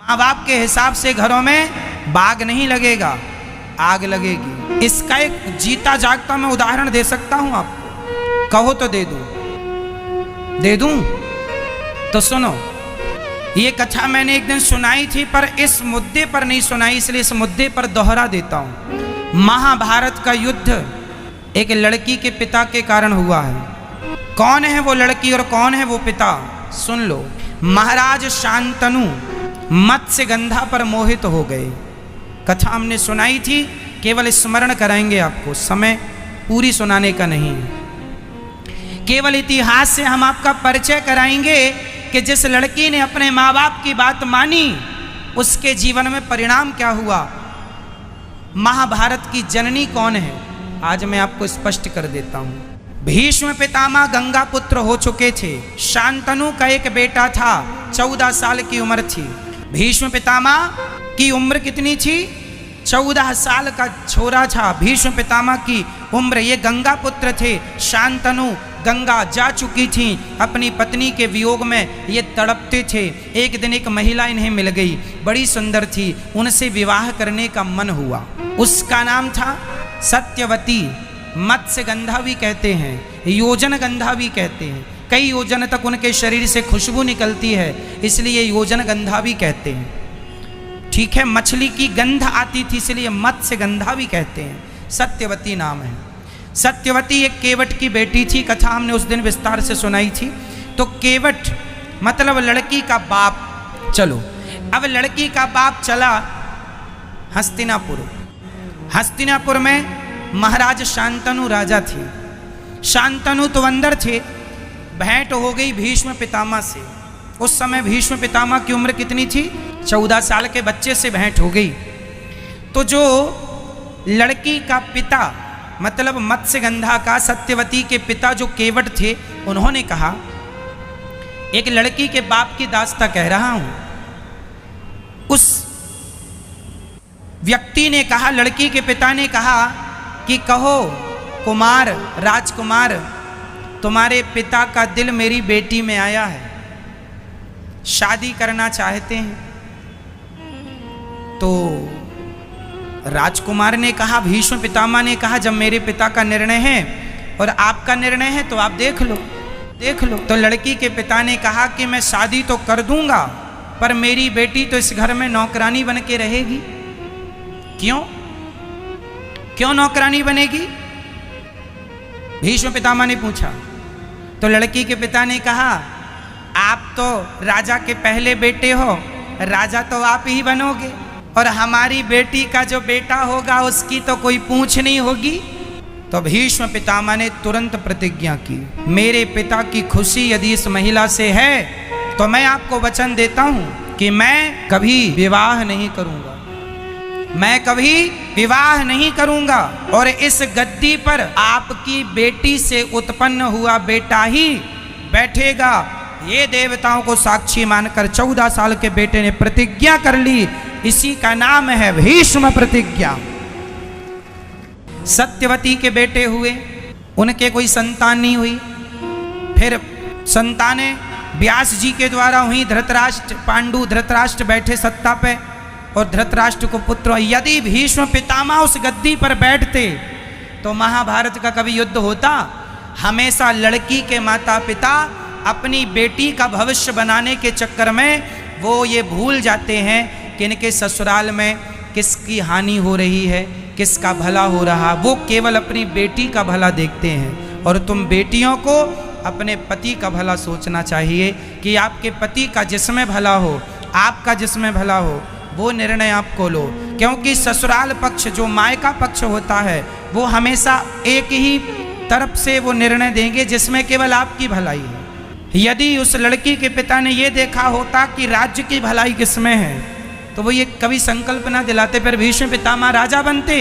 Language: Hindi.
माँ बाप के हिसाब से घरों में बाग नहीं लगेगा, आग लगेगी। इसका एक जीता जागता मैं उदाहरण दे सकता हूं आपको, कहो तो दे दूं? तो सुनो, ये कथा मैंने एक दिन सुनाई थी, पर इस मुद्दे पर नहीं सुनाई, इसलिए इस मुद्दे पर दोहरा देता हूं। महाभारत का युद्ध एक लड़की के पिता के कारण हुआ है। कौन है वो लड़की और कौन है वो पिता, सुन लो। महाराज शांतनु मत्स्यगंधा पर मोहित हो गए। कथा हमने सुनाई थी, केवल स्मरण कराएंगे आपको, समय पूरी सुनाने का नहीं है। केवल इतिहास से हम आपका परिचय कराएंगे कि जिस लड़की ने अपने माँ बाप की बात मानी, उसके जीवन में परिणाम क्या हुआ। महाभारत की जननी कौन है, आज मैं आपको स्पष्ट कर देता हूं। भीष्म पितामह गंगा पुत्र हो चुके थे। शांतनु का एक बेटा था, 14 साल की उम्र थी। भीष्म पितामह की उम्र कितनी थी, 14 साल का छोरा था भीष्म पितामह की उम्र। ये गंगा पुत्र थे। शांतनु गंगा जा चुकी थी, अपनी पत्नी के वियोग में ये तड़पते थे। एक दिन एक महिला इन्हें मिल गई, बड़ी सुंदर थी, उनसे विवाह करने का मन हुआ। उसका नाम था सत्यवती। मत्स्यगंधा भी कहते हैं, योजन गंधा भी कहते हैं। कई योजन तक उनके शरीर से खुशबू निकलती है, इसलिए योजन गंधा भी कहते हैं। ठीक है, मछली की गंध आती थी, इसलिए मत्स्यगंधा भी कहते हैं। सत्यवती नाम है। सत्यवती एक केवट की बेटी थी, कथा हमने उस दिन विस्तार से सुनाई थी। तो केवट मतलब लड़की का बाप। चलो, अब लड़की का बाप चला हस्तिनापुर। हस्तिनापुर में महाराज शांतनु राजा थे। शांतनु तो अंदर थे। भेंट हो गई भीष्म पितामह से। उस समय भीष्म पितामह की उम्र कितनी थी, 14 साल के बच्चे से भेंट हो गई। तो जो लड़की का पिता मतलब मत्स्यगंधा का, सत्यवती के पिता जो केवट थे, उन्होंने कहा, एक लड़की के बाप की दास्ता कह रहा हूं। उस व्यक्ति ने कहा, लड़की के पिता ने कहा कि कहो कुमार, राजकुमार, तुम्हारे पिता का दिल मेरी बेटी में आया है, शादी करना चाहते हैं। तो राजकुमार ने कहा, भीष्म पितामह ने कहा, जब मेरे पिता का निर्णय है और आपका निर्णय है तो आप देख लो। तो लड़की के पिता ने कहा कि मैं शादी तो कर दूंगा, पर मेरी बेटी तो इस घर में नौकरानी बन के रहेगी। क्यों नौकरानी बनेगी, भीष्म पितामह ने पूछा। तो लड़की के पिता ने कहा, आप तो राजा के पहले बेटे हो, राजा तो आप ही बनोगे, और हमारी बेटी का जो बेटा होगा उसकी तो कोई पूछ नहीं होगी। तो भीष्म पितामह ने तुरंत प्रतिज्ञा की, मेरे पिता की खुशी यदि इस महिला से है तो मैं आपको वचन देता हूं कि मैं कभी विवाह नहीं करूंगा, मैं कभी विवाह नहीं करूंगा, और इस गद्दी पर आपकी बेटी से उत्पन्न हुआ बेटा ही बैठेगा। ये देवताओं को साक्षी मानकर 14 साल के बेटे ने प्रतिज्ञा कर ली। इसी का नाम है भीष्म प्रतिज्ञा। सत्यवती के बेटे हुए, उनके कोई संतान नहीं हुई। फिर संतानें व्यास जी के द्वारा हुई। धृतराष्ट्र, पांडु धृतराष्ट्र बैठे सत्ता पे और धृतराष्ट्र को पुत्र। यदि भीष्म पितामह उस गद्दी पर बैठते तो महाभारत का कभी युद्ध होता। हमेशा लड़की के माता पिता अपनी बेटी का भविष्य बनाने के चक्कर में वो ये भूल जाते हैं कि इनके ससुराल में किसकी हानि हो रही है, किसका भला हो रहा। वो केवल अपनी बेटी का भला देखते हैं। और तुम बेटियों को अपने पति का भला सोचना चाहिए कि आपके पति का जिसमें भला हो, आपका जिसमें भला हो, वो निर्णय आपको लो। क्योंकि ससुराल पक्ष जो मायका पक्ष होता है, वो हमेशा एक ही तरफ से वो निर्णय देंगे जिसमें केवल आपकी भलाई है। यदि उस लड़की के पिता ने ये देखा होता कि राज्य की भलाई किसमें है, तो वो ये कभी संकल्प ना दिलाते, फिर भीष्म पितामह राजा बनते।